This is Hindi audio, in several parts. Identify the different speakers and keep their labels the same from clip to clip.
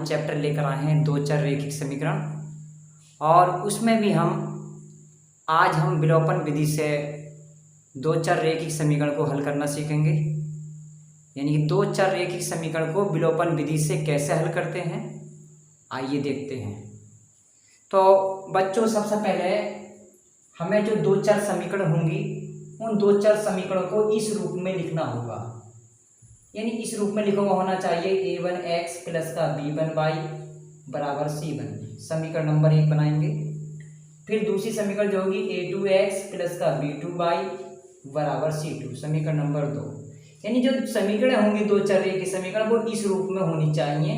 Speaker 1: चैप्टर लेकर आए हैं दो चर रैखिक समीकरण, और उसमें भी आज हम विलोपन विधि से दो चर रैखिक समीकरण को हल करना सीखेंगे। यानी कि दो चर रैखिक समीकरण को विलोपन विधि से कैसे हल करते हैं, आइए देखते हैं। तो बच्चों, सबसे पहले हमें जो दो चर समीकरण होंगी उन दो चर समीकरणों को इस रूप में लिखना होगा। यानी इस रूप में लिखा हुआ होना चाहिए a1x प्लस का b1y बराबर c1, समीकरण नंबर 1 बनाएंगे। फिर दूसरी समीकरण जो होगी a2x प्लस का b2y बराबर c2, समीकरण नंबर 2। यानी जो समीकरण होंगी दो चर रैखिक समीकरण वो इस रूप में होनी चाहिए,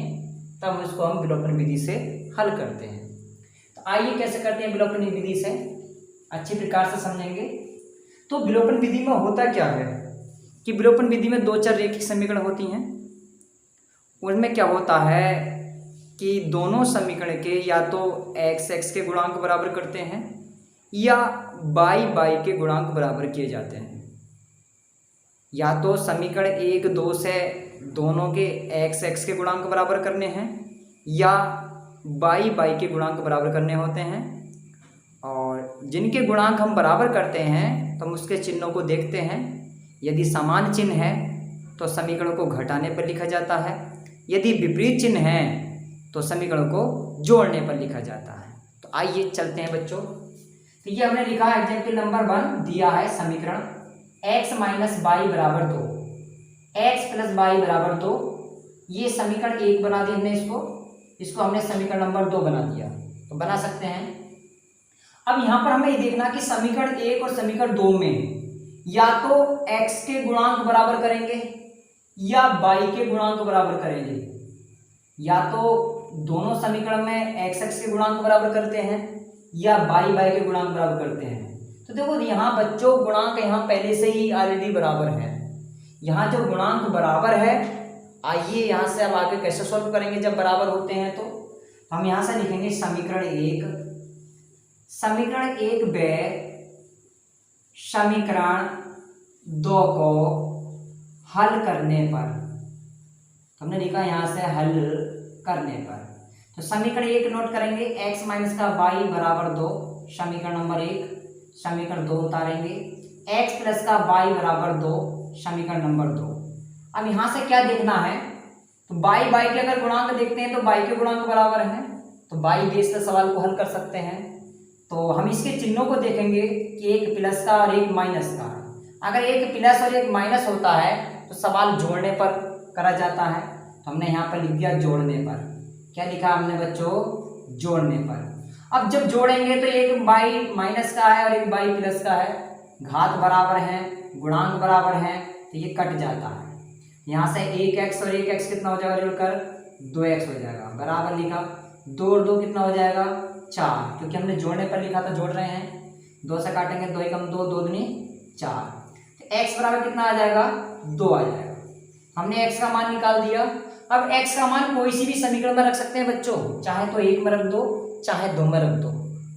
Speaker 1: तब उसको हम विलोपन विधि से हल करते हैं। तो आइए कैसे करते हैं विलोपन विधि से, अच्छी प्रकार से समझेंगे। तो विलोपन विधि में होता क्या है कि विलोपन विधि में दो चर रैखिक समीकरण होती हैं। उनमें क्या होता है कि दोनों समीकरण के या तो x के गुणांक बराबर करते हैं या y के गुणांक बराबर किए जाते हैं। या तो समीकरण 1, 2 से दोनों के x के गुणांक बराबर करने हैं या y के गुणांक बराबर करने होते हैं। और जिनके गुणांक हम बराबर करते हैं तो हम उसके चिन्हों को देखते हैं। यदि समान चिन्ह है तो समीकरण को घटाने पर लिखा जाता है, यदि विपरीत चिन्ह है तो समीकरण को जोड़ने पर लिखा जाता है। तो आइए चलते हैं बच्चों। तो ये हमने लिखा है एग्जाम्पल नंबर 1 दिया है समीकरण x माइनस वाई बराबर 2, x प्लस वाई बराबर 2। ये समीकरण 1 बना दिया हमने, इसको हमने समीकरण नंबर 2 बना दिया, तो बना सकते हैं। अब यहाँ पर हमें ये देखना कि समीकरण 1 और समीकरण 2 में या तो x के गुणांक बराबर करेंगे या y के गुणांक बराबर करेंगे। या तो दोनों समीकरण में x के गुणांक बराबर करते हैं या y के गुणांक बराबर करते हैं। तो देखो यहाँ बच्चों गुणांक यहाँ पहले से ही ऑलरेडी बराबर है। यहाँ जो गुणांक बराबर है, आइए यहाँ से अब आगे कैसे सॉल्व करेंगे जब बराबर होते हैं। तो हम यहाँ से लिखेंगे समीकरण 1 व समीकरण 2 को हल करने पर, हमने लिखा यहाँ से हल करने पर। तो समीकरण 1 नोट करेंगे, x माइनस का y बराबर 2, समीकरण नंबर 1, समीकरण 2 उतारेंगे, x प्लस का y बराबर 2, समीकरण नंबर 2। अब यहाँ से क्या देखना है, तो y के अगर गुणांक देखते हैं तो y के गुणांक बराबर हैं, तो y बेस पर सवाल को हल कर सकते हैं। तो हम इसके चिन्हों को देखेंगे कि एक प्लस का और एक माइनस का। अगर एक प्लस और एक माइनस होता है तो सवाल जोड़ने पर करा जाता है, तो हमने यहाँ पर लिख दिया जोड़ने पर। क्या लिखा हमने बच्चों, जोड़ने पर। अब जब जोड़ेंगे तो एक y माइनस का है और एक y प्लस का है, घात बराबर हैं, गुणांक बराबर हैं, तो ये कट जाता है। यहाँ से 1x और 1x कितना हो जाएगा जोड़कर, 2x हो जाएगा, बराबर लिखा। 2 और 2 कितना हो जाएगा, 4, क्योंकि हमने जोड़ने पर लिखा था, जोड़ रहे हैं। 2 से काटेंगे 2 एकम 2, 2 दूनी 4, तो x बराबर कितना आ जाएगा, 2 आ जाएगा। हमने x का मान निकाल दिया। अब x का मान कोई सी भी समीकरण में रख सकते हैं बच्चों, चाहे तो 1 में रख दो चाहे 2 में रख दो,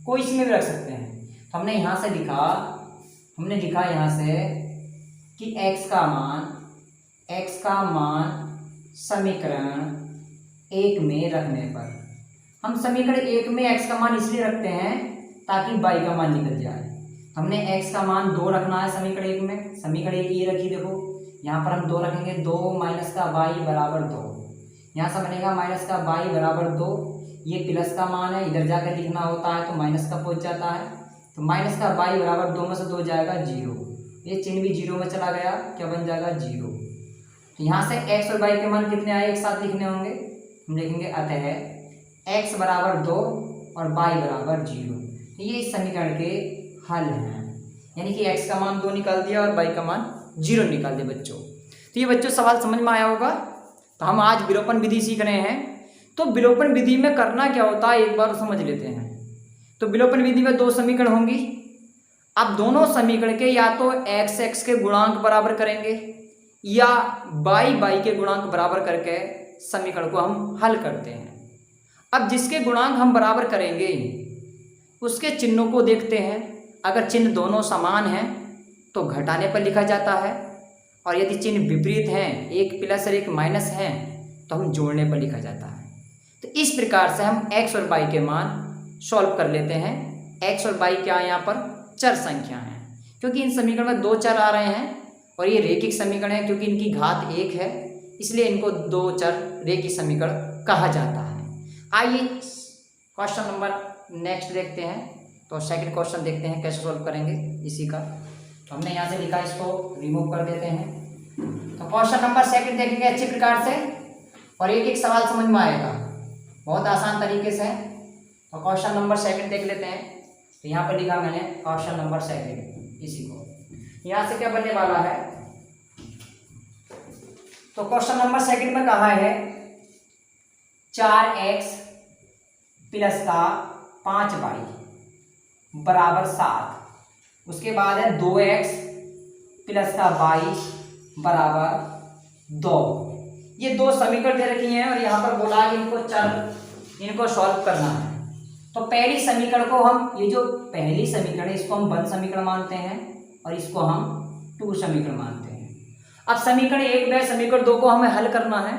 Speaker 1: कोई सी में भी रख सकते हैं। तो हमने यहाँ से लिखा यहाँ से कि x का मान समीकरण 1 में रखने पर, हम समीकरण 1 में x का मान इसलिए रखते हैं ताकि y का मान निकल जाए। हमने x का मान 2 रखना है समीकरण 1 में, समीकरण 1 ये रखी, देखो यहाँ पर हम 2 रखेंगे, 2 माइनस का y बराबर 2, यहाँ से बनेगा माइनस का y बराबर 2। ये प्लस का मान है, इधर जाकर लिखना होता है तो माइनस का पहुँच जाता है, तो माइनस का y बराबर 2 में से 2 जाएगा 0, ये चिन्ह भी 0 में चला गया, क्या बन जाएगा 0। तो यहाँ से x और y के मान कितने आए एक साथ लिखने होंगे, हम लिखेंगे अतः x बराबर 2 और y बराबर 0। ये इस समीकरण के हल हैं। यानी कि x का मान 2 निकाल दिया और y का मान 0 निकाल दिया बच्चों। तो ये बच्चों सवाल समझ में आया होगा। तो हम आज विलोपन विधि सीख रहे हैं। तो विलोपन विधि में करना क्या होता है एक बार समझ लेते हैं। तो विलोपन विधि में 2 समीकरण होंगी। अब दोनों समीकरण के या तो x के गुणांक बराबर करेंगे या y के गुणांक बराबर करके समीकरण को हम हल करते हैं। अब जिसके गुणांक हम बराबर करेंगे उसके चिन्हों को देखते हैं। अगर चिन्ह दोनों समान हैं तो घटाने पर लिखा जाता है, और यदि चिन्ह विपरीत हैं, एक प्लस और एक माइनस हैं, तो हम जोड़ने पर लिखा जाता है। तो तो इस प्रकार से हम x और y के मान सॉल्व कर लेते हैं। x और y क्या है यहाँ पर चर संख्या है, क्योंकि इन समीकरण में दो चर आ रहे हैं और ये रेखिक समीकरण है, क्योंकि इनकी घात 1 है इसलिए इनको दो चर रेखिक समीकरण कहा जाता है। आइए क्वेश्चन नंबर नेक्स्ट देखते हैं। तो सेकंड क्वेश्चन देखते हैं कैसे सॉल्व करेंगे इसी का। तो हमने यहाँ से लिखा, इसको रिमूव कर देते हैं। तो क्वेश्चन नंबर सेकंड देखेंगे अच्छे प्रकार से और एक एक सवाल समझ में आएगा बहुत आसान तरीके से। तो क्वेश्चन नंबर सेकंड देख लेते हैं। तो यहाँ पर लिखा मैंने क्वेश्चन नंबर सेकंड, इसी को यहाँ से क्या बनने वाला है। तो क्वेश्चन नंबर सेकंड में कहा है 4x प्लस का 5y बराबर 7। उसके बाद है 2x प्लस का y बराबर 2। ये दो समीकरण दे रखी हैं और यहाँ पर बोला कि इनको सॉल्व करना है। तो पहली समीकरण को हम, ये जो पहली समीकरण है इसको हम 1 समीकरण मानते हैं और इसको हम 2 समीकरण मानते हैं। अब समीकरण 1 व समीकरण 2 को हमें हल करना है।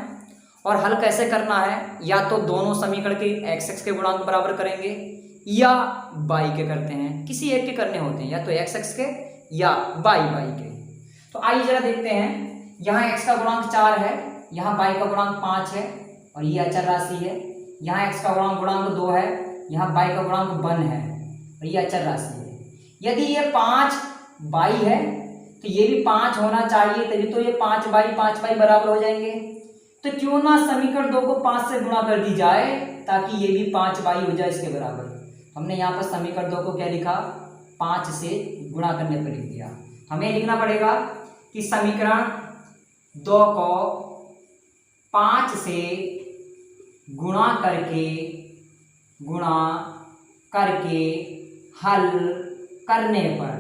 Speaker 1: और हल कैसे करना है, या तो दोनों समीकरण के x के गुणांक बराबर करेंगे या y के करते हैं, किसी एक के करने होते हैं, या तो x के या y के। तो आइए जरा देखते हैं। यहाँ x का गुणांक 4 है, यहाँ y का गुणांक 5 है और ये अचर राशि है। यहाँ x का गुणांक 2 है, यहाँ y का गुणांक 1 है और ये अचर राशि है। यदि ये 5y है तो ये भी 5 होना चाहिए, तभी तो ये 5y बराबर हो जाएंगे। तो क्यों ना समीकरण 2 को 5 से गुणा कर दी जाए ताकि ये भी 5y हो जाए इसके बराबर। हमने यहाँ पर समीकरण 2 को क्या लिखा, 5 से गुणा करने पर लिख दिया। हमें लिखना पड़ेगा कि समीकरण 2 को 5 से गुणा करके हल करने पर,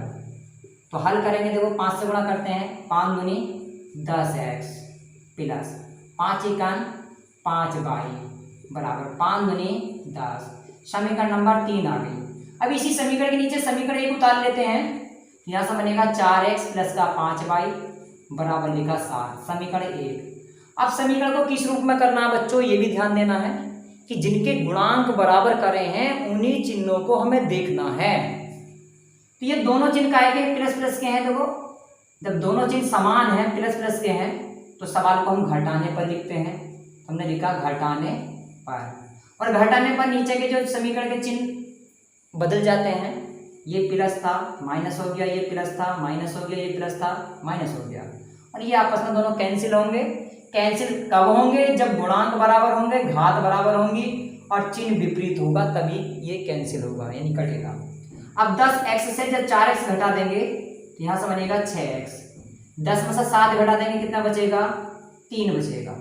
Speaker 1: तो हल करेंगे, देखो 5 से गुणा करते हैं, 5 दूनी 10x प्लस 5 एकम 5y बराबर 5 दूनी 10। समीकरण नंबर 3 आ गई। अब इसी समीकरण के नीचे समीकरण 1 उतार लेते हैं। यहाँ से बनेगा 4x प्लस का 5y बराबर लिखा 7, समीकरण 1। अब समीकरण को किस रूप में करना है बच्चों, ये भी ध्यान देना है कि जिनके गुणांक बराबर करे हैं उन्हीं चिन्हों को हमें देखना है। तो ये दोनों चिन्ह काय के प्लस प्लस के हैं। देखो जब दोनों चिन्ह समान हैं, प्लस प्लस के हैं, तो सवाल को हम घटाने पर लिखते हैं। हमने लिखा घटाने पर, और घटाने पर नीचे के जो समीकरण के चिन्ह बदल जाते हैं। ये प्लस था माइनस हो गया, ये प्लस था माइनस हो गया, ये प्लस था माइनस हो गया, और ये आपस में दोनों कैंसिल होंगे। कैंसिल कब होंगे, जब गुणांक बराबर होंगे, घात बराबर होंगी और चिन्ह विपरीत होगा, तभी ये कैंसिल होगा यानी कटेगा। अब 10x से जब 4x घटा देंगे तो यहाँ से बनेगा 6x। 10 में से 7 घटा देंगे कितना बचेगा, 3 बचेगा,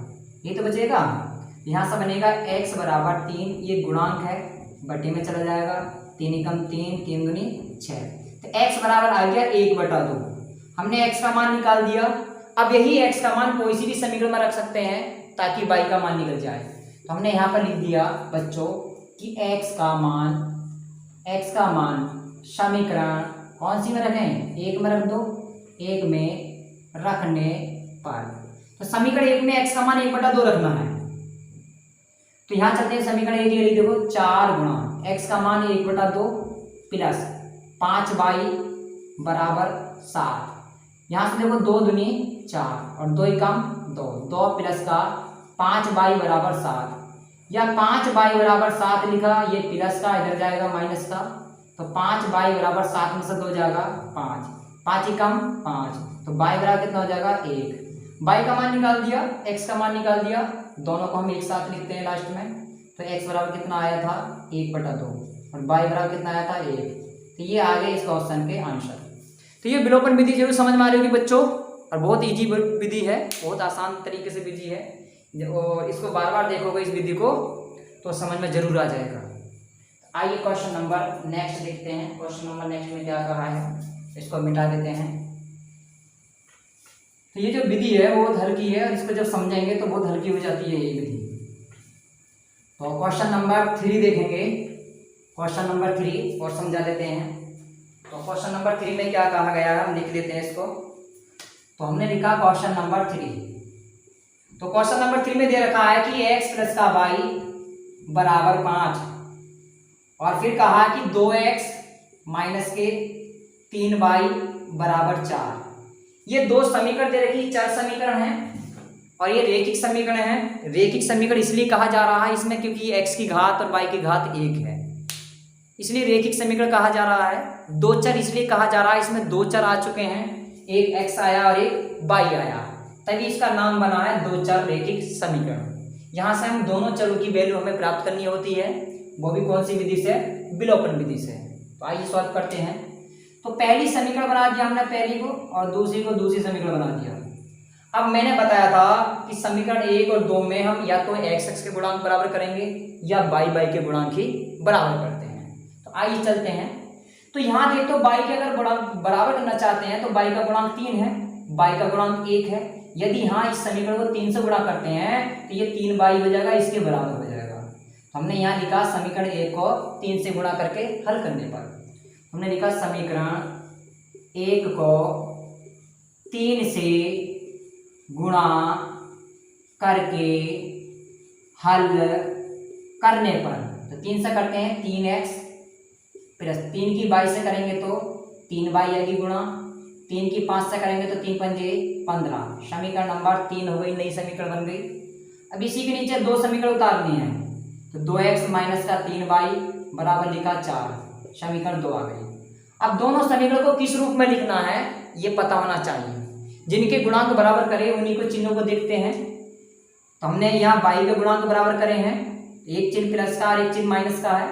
Speaker 1: ये तो बचेगा। यहाँ से बनेगा x बराबर 3, ये गुणांक है, बटे में चला जाएगा, 3 एकम 3, 3 दूनी 6। तो x बराबर आ गया 1/2। हमने x का मान निकाल दिया। अब यही x का मान कोई सी भी समीकरण में रख सकते हैं ताकि y का मान निकल जाए। तो हमने यहाँ पर लिख दिया बच्चों कि x का मान समीकरण कौन सी में रखें, 1 में रख दो, 1 में रखने पर। तो समीकरण 1 में x का मान 1/2 रखना है। तो यहाँ चलते हैं समीकरण 1 लिख देखो, 4 गुणा x का मान 1/2 प्लस 5y बराबर 7। यहाँ से देखो 2 दूनी 4 और 2 एकम 2, 2 प्लस का 5y बराबर 7, या 5y बराबर 7 लिखा, ये प्लस का इधर जाएगा माइनस का, तो 5y बराबर 7 में से 2 जाएगा 5, 5 एकम 5, तो y बराबर कितना हो जाएगा 1। y का मान निकाल दिया, x का मान निकाल दिया, दोनों को हम एक साथ लिखते हैं लास्ट में। तो x बराबर कितना आया था 1/2 और y बराबर कितना आया था 1। तो ये आ गए इस क्वेश्चन के आंसर। तो ये विलोपन विधि जरूर समझ में आ रही होगी बच्चों, और बहुत इजी विधि है, बहुत आसान तरीके से विधि है, और इसको बार बार देखोगे इस विधि को तो समझ में जरूर आ जाएगा। आइए क्वेश्चन नंबर नेक्स्ट देखते हैं। क्वेश्चन नंबर नेक्स्ट में क्या कहा है, इसको मिटा देते हैं। तो ये जो विधि है वो बहुत हल्की है, और इसको जब समझेंगे तो बहुत हल्की हो जाती है ये विधि। तो क्वेश्चन नंबर 3 देखेंगे, क्वेश्चन नंबर 3 और समझा देते हैं। तो क्वेश्चन नंबर 3 में क्या कहा गया है, हम लिख लेते हैं इसको। तो हमने लिखा क्वेश्चन नंबर 3। तो क्वेश्चन नंबर 3 में दे रखा है कि x प्लस का y बराबर 5 और फिर कहा कि 2x माइनस के 3y बराबर 4। ये दो समीकरण दे रखी, चार समीकरण हैं और ये रेखिक समीकरण है। रेखिक समीकरण इसलिए कहा जा रहा है इसमें क्योंकि x की घात और y की घात 1 है, इसलिए रेखिक समीकरण कहा जा रहा है। दो चर इसलिए कहा जा रहा है, इसमें दो चर आ चुके हैं, एक x आया और एक y आया, तभी इसका नाम बना है दो चर रेखिक समीकरण। यहाँ से हम दोनों चरों की वैल्यू हमें प्राप्त करनी होती है, वो भी कौन सी विधि से? विलोपन विधि से। तो आइए सॉल्व करते हैं। तो पहली समीकरण बना दिया हमने पहली को और दूसरी को दूसरी समीकरण बना दिया। अब मैंने बताया था कि समीकरण 1 और 2 में हम या तो x के गुणांक बराबर करेंगे या y के गुणांक ही बराबर करते हैं। तो आइए चलते हैं। तो यहाँ देख तो y के अगर बराबर करना चाहते हैं तो y का गुणांक 3 है, y का गुणांक 1 है। यदि यहाँ इस समीकरण को 3 से गुणा करते हैं तो ये 3y हो जाएगा, इसके बराबर हो जाएगा। हमने यहाँ लिखा समीकरण 1 को 3 से गुणा करके हल करने पर हमने लिखा समीकरण 1 को 3 से गुणा करके हल करने पर, तो 3 से करते हैं 3x प्लस 3 की 22 से करेंगे तो 3y आएगी गुणा, 3 की 5 से करेंगे तो 3 पंजे 15। समीकरण नंबर 3 हो गई, नई समीकरण बन गई। अब इसी के नीचे दो समीकरण उतारनी है, तो 2x माइनस का 3y बराबर लिखा 4, समीकरण 2 आ गई। अब दोनों समीकरण को किस रूप में लिखना है ये पता होना चाहिए। जिनके गुणांक बराबर करे उन्हीं को चिन्हों को देखते हैं। तो हमने यहाँ y के गुणांक बराबर करे हैं, एक चिन्ह प्लस का और एक चिन्ह माइनस का है,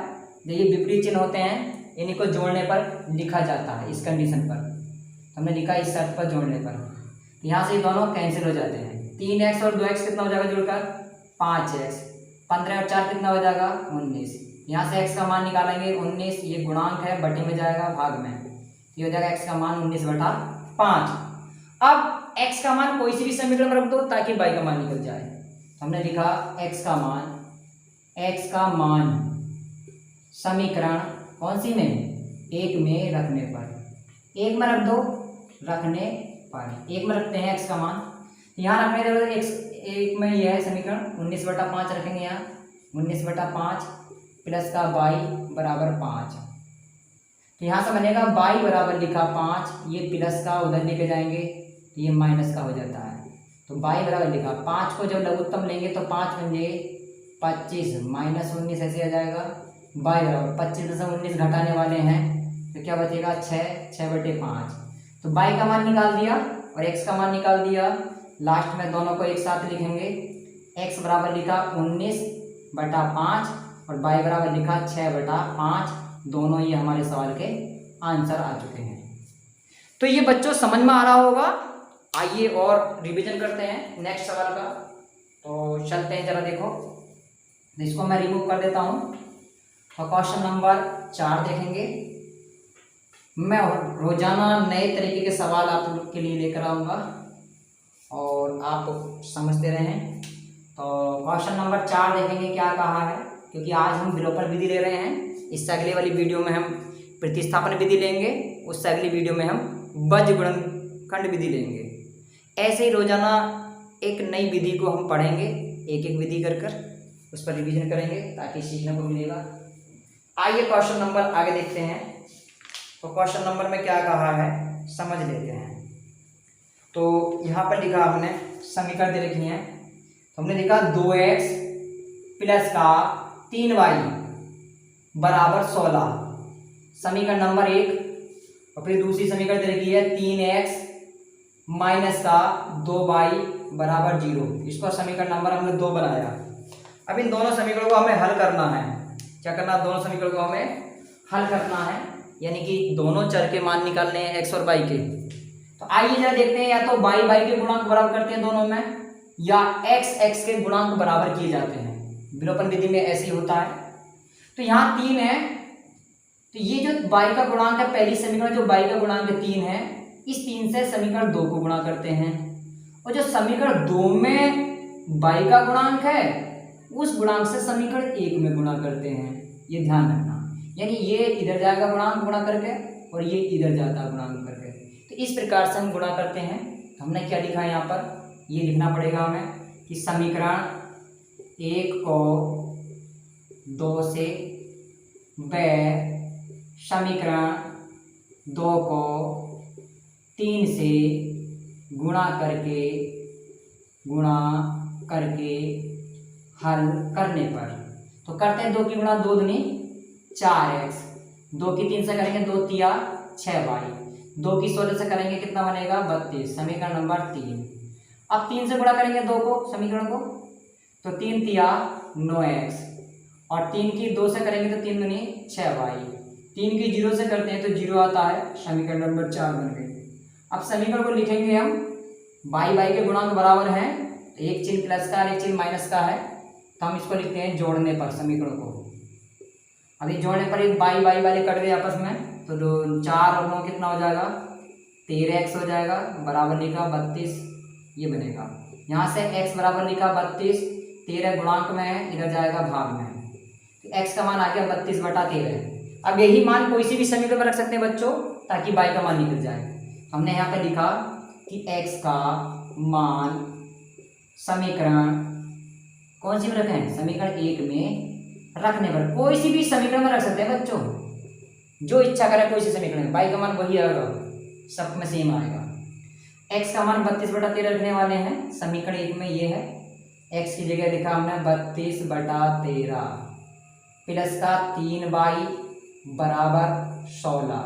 Speaker 1: ये विपरीत चिन्ह होते हैं, इन्हीं को जोड़ने पर लिखा जाता है इस कंडीशन पर। हमने लिखा इस शर्त पर जोड़ने पर, तो यहाँ से दोनों कैंसिल हो जाते हैं। 3x और 2x कितना हो जाएगा जोड़कर? 5x, 15 और 4 कितना हो जाएगा? 19। यहाँ से x का मान निकालेंगे 19, ये गुणांक है, बटे में जाएगा भाग में, ये हो जाएगा x का मान 19/5। अब x का मान कोई सी भी समीकरण में रख दो ताकि y का मान निकल जाए। हमने लिखा x का मान समीकरण कौन सी में? 1 में रखने पर, 1 में रख दो, रखने पर 1 में रखते हैं x का मान। यहाँ रखने देते x 1 में यह है समीकरण 19/5 रखेंगे, यहाँ 19/5 प्लस का y बराबर 5। तो यहाँ से बनेगा y बराबर लिखा 5, ये प्लस का उधर लेके जाएंगे ये माइनस का हो जाता है। तो y बराबर लिखा 5 को जब लघुत्तम लेंगे तो 5 बन जाए 25 माइनस 19 ऐसे आ जाएगा। y बराबर 25.19 घटाने वाले हैं तो क्या बचेगा? 6/5। तो y का मान निकाल दिया और x का मान निकाल दिया। लास्ट में दोनों को एक साथ लिखेंगे, x बराबर लिखा 19/5 और y बराबर लिखा 6/5। दोनों ये हमारे सवाल के आंसर आ चुके हैं। तो ये बच्चों समझ में आ रहा होगा। आइए और रिवीजन करते हैं नेक्स्ट सवाल का। तो चलते हैं, जरा देखो, इसको मैं रिमूव कर देता हूँ। तो क्वेश्चन नंबर 4 देखेंगे। मैं रोजाना नए तरीके के सवाल आप लोग के लिए लेकर आऊँगा और आप समझते रहें। तो क्वेश्चन नंबर 4 देखेंगे क्या कहा है, क्योंकि आज हम विलोपन विधि ले रहे हैं। इससे अगले वाली वीडियो में हम प्रतिस्थापन विधि लेंगे, उससे अगली वीडियो में हम बज गुणनखंड विधि लेंगे। ऐसे ही रोजाना एक नई विधि को हम पढ़ेंगे, एक एक विधि कर उस पर रिवीजन करेंगे ताकि सीखने को मिलेगा। आइए क्वेश्चन नंबर आगे देखते हैं। तो क्वेश्चन नंबर में क्या कहा है समझ लेते हैं। तो यहाँ पर लिखा हमने समीकरण दे रखी है, तो हमने लिखा 2x प्लस का 3y बराबर 16, समीकरण नंबर 1। और फिर दूसरी समीकरण दे रखी है 3x माइनस का 2y बराबर 0। इसको समीकरण नंबर हमने 2 बनाया। अब इन दोनों समीकरणों को हमें हल करना है। क्या करना है? दोनों समीकरणों को हमें हल करना है, यानी कि दोनों चर के मान निकालने हैं x और y के। तो आइए जरा देखते हैं, या तो y के गुणांक बराबर करते हैं दोनों में, या x के गुणांक बराबर किए जाते हैं। विलोपन विधि में ऐसे ही होता है। तो यहाँ 3 है, तो ये जो y का गुणांक है, पहली समीकरण जो y का गुणांक 3 है, इस 3 से समीकरण 2 को गुणा करते हैं, और जो समीकरण 2 में y का गुणांक है उस गुणांक से समीकरण 1 में गुणा करते हैं। ये ध्यान रखना, यानी ये इधर जाएगा गुणांक गुणा करके और ये इधर जाता है गुणांक करके। तो इस प्रकार से हम गुणा करते हैं। हमने क्या लिखा है यहाँ पर, ये लिखना पड़ेगा हमें कि समीकरण 1 को 2 से व समीकरण 2 को 3 से गुणा करके हल करने पर, तो करते हैं 2 की गुणा 2 दूनी 4x, 2 की 3 से करेंगे 2 तिया 6y, 2 की 16 से करेंगे कितना बनेगा 32, समीकरण नंबर 3। अब 3 से गुणा करेंगे 2 को समीकरण को, तो 3 तिया 9x, और 3 की 2 से करेंगे तो 3 दूनी 6y, 3 की 0 से करते हैं तो 0 आता है, समीकरण नंबर 4 बन गई। अब समीकरण को लिखेंगे हम, y के गुणांक बराबर हैं, एक चिन्ह प्लस का और एक चिन्ह माइनस का है, तो हम इसको लिखते हैं जोड़ने पर समीकरण को। अभी जोड़ने पर एक y वाले कट गए आपस में, तो 4 और 9 कितना हो जाएगा 13x हो जाएगा, बराबर लिखा 32, ये बनेगा। यहाँ से x बराबर लिखा 32, 13 गुणांक में है, इधर जाएगा भाग में, तो x का मान आ गया 32/13। अब यही मान कोई सी भी समीकरण में रख सकते हैं बच्चों, ताकि y का मान निकल जाए। हमने यहाँ पे लिखा कि x का मान समीकरण कौन सी में रखें, समीकरण 1 में रखने पर, कोई सी भी समीकरण में रख सकते हैं बच्चों, जो इच्छा करे कोई सी समीकरण, y का मान वही आएगा, सब में सेम आएगा। x का मान 32/13 रखने वाले हैं, समीकरण 1 में ये है, x की जगह लिखा हमने 32/13 प्लस का 3y बराबर 16,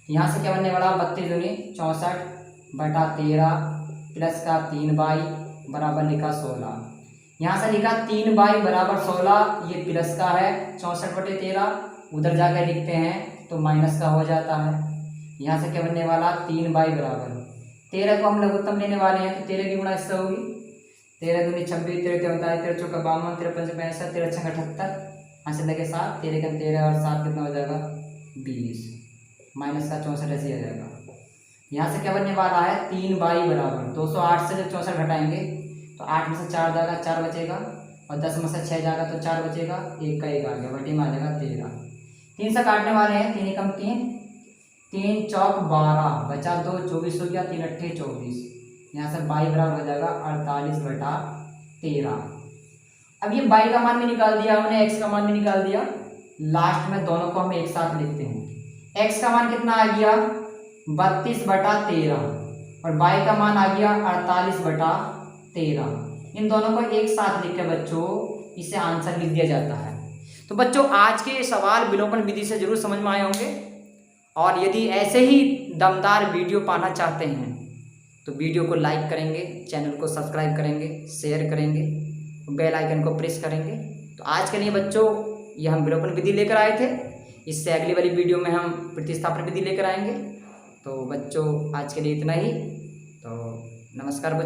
Speaker 1: यहाँ से क्या बनने वाला 32 दूनी 64/13 प्लस का 3y बराबर लिखा 16, यहाँ से लिखा 3y बराबर 16, ये प्लस का है 64/13, उधर जाकर लिखते हैं तो माइनस का हो जाता है। यहाँ से क्या बनने वाला 3y बराबर 13 को हम लघुत्तम लेने वाले हैं, तो 13 की गुणा इससे होगी, 13 दूनी 26, 13 क्या होता है 13 चौका 52, 13 पंच 65, 13 छः 78, यहाँ से लगे 7, 13 का 13 और 7 कितना हो जाएगा 20, माइनस का 64 ऐसे आ जाएगा। यहाँ से क्या बनने वाला है 3y बराबर 208 से जब 64 घटाएंगे तो 8 में से 4 जाएगा 4 बचेगा, और 10 में से 6 जाएगा तो 4 बचेगा, 1 का 1 आ गया, बटे में आ जाएगा 13। 3 से काटने वाले हैं, 3 एकम 3, 3 चौक 12 बचा 2 24 हो गया, 3 अट्ठे 24, यहाँ से y बराबर हो जाएगा 48/13। अब ये y का मान भी निकाल दिया हमने, x का मान भी निकाल दिया, लास्ट में दोनों को हम एक साथ लिखते हैं। x का मान कितना आ गया 32/13 और y का मान आ गया 48/13, इन दोनों को एक साथ लिख के बच्चों इसे आंसर लिख दिया जाता है। तो बच्चों आज के सवाल विलोपन विधि से जरूर समझ में आए होंगे, और यदि ऐसे ही दमदार वीडियो पाना चाहते हैं तो वीडियो को लाइक करेंगे, चैनल को सब्सक्राइब करेंगे, शेयर करेंगे, बेल आइकन को प्रेस करेंगे। तो आज के लिए बच्चों ये हम विलोपन विधि लेकर आए थे, इससे अगली वाली वीडियो में हम प्रतिस्थापन विधि लेकर आएंगे। तो बच्चों आज के लिए इतना ही, तो नमस्कार।